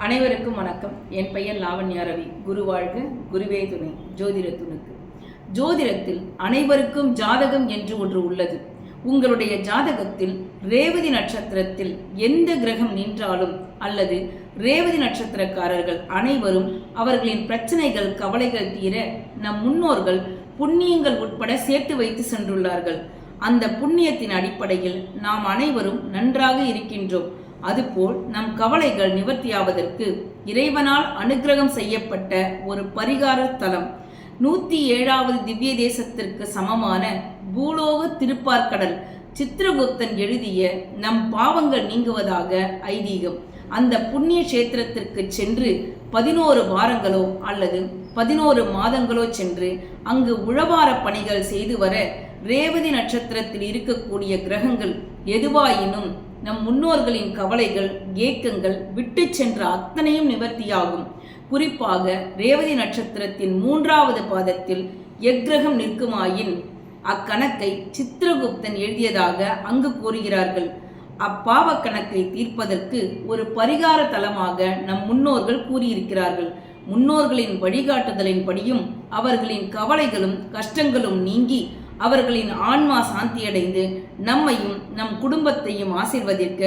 அனைவருக்கும் வணக்கம். என் பெயர் லாவண்யா ரவி. குரு வாழ்க, குருவே துணை. ஜோதிட துணுக்கு. ஜோதிடத்தில் அனைவருக்கும் ஜாதகம் என்று ஒன்று உள்ளது. உங்களுடைய ஜாதகத்தில் ரேவதி நட்சத்திரத்தில் எந்த கிரகம் நின்றாலும் அல்லது ரேவதி நட்சத்திரக்காரர்கள் அனைவரும் அவர்களின் பிரச்சனைகள் கவலைகள் தீர நம் முன்னோர்கள் புண்ணியங்கள் உட்பட சேர்த்து வைத்து சென்றுள்ளார்கள். அந்த புண்ணியத்தின் அடிப்படையில் நாம் அனைவரும் நன்றாக இருக்கின்றோம். அதுபோல் நம் கவலைகள் நிவர்த்தியாவதற்கு இறைவனால் அனுக்கிரகம் செய்யப்பட்ட ஒரு பரிகார தலம் 107வது திவ்ய தேசத்திற்கு சமமான பூலோக திருப்பார்கடல் சித்திரகுப்தன் எழுதிய நம் பாவங்கள் நீங்குவதாக ஐதீகம். அந்த புண்ணிய கஷேத்திரத்திற்கு சென்று 11 வாரங்களோ அல்லது 11 மாதங்களோ சென்று அங்கு உழவார பணிகள் செய்து வர ரேவதி நட்சத்திரத்தில் இருக்கக்கூடிய கிரகங்கள் எதுவாயினும் நம் முன்னோர்களின் கவலைகள் ஏக்கங்கள் விட்டு சென்ற அத்தனையும் நிவர்த்தியாகும். குறிப்பாக ரேவதி நட்சத்திரத்தின் 3வது பாதத்தில் எக்கிரகம் நிற்குமாயின் அக்கணக்கை சித்திரகுப்தன் எழுதியதாக அங்கு கூறுகிறார்கள். அப்பாவ கணக்கை தீர்ப்பதற்கு ஒரு பரிகார தலமாக நம் முன்னோர்கள் கூறியிருக்கிறார்கள். முன்னோர்களின் வழிகாட்டுதலின்படியும் அவர்களின் கவலைகளும் கஷ்டங்களும் நீங்கி அவர்களின் ஆன்மா சாந்தியடைந்து நம்மையும் நம் குடும்பத்தையும் ஆசீர்வதிக்க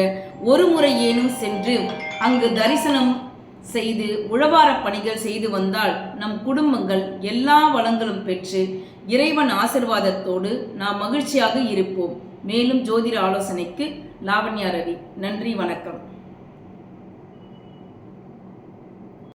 ஒரு முறையேனும் சென்று அங்கு தரிசனம் செய்து உழவார பணிகள் செய்து வந்தால் நம் குடும்பங்கள் எல்லா வளங்களும் பெற்று இறைவன் ஆசீர்வாதத்தோடு நாம் மகிழ்ச்சியாக இருப்போம். மேலும் ஜோதிட ஆலோசனைக்கு லாவண்யா ரவி. நன்றி, வணக்கம்.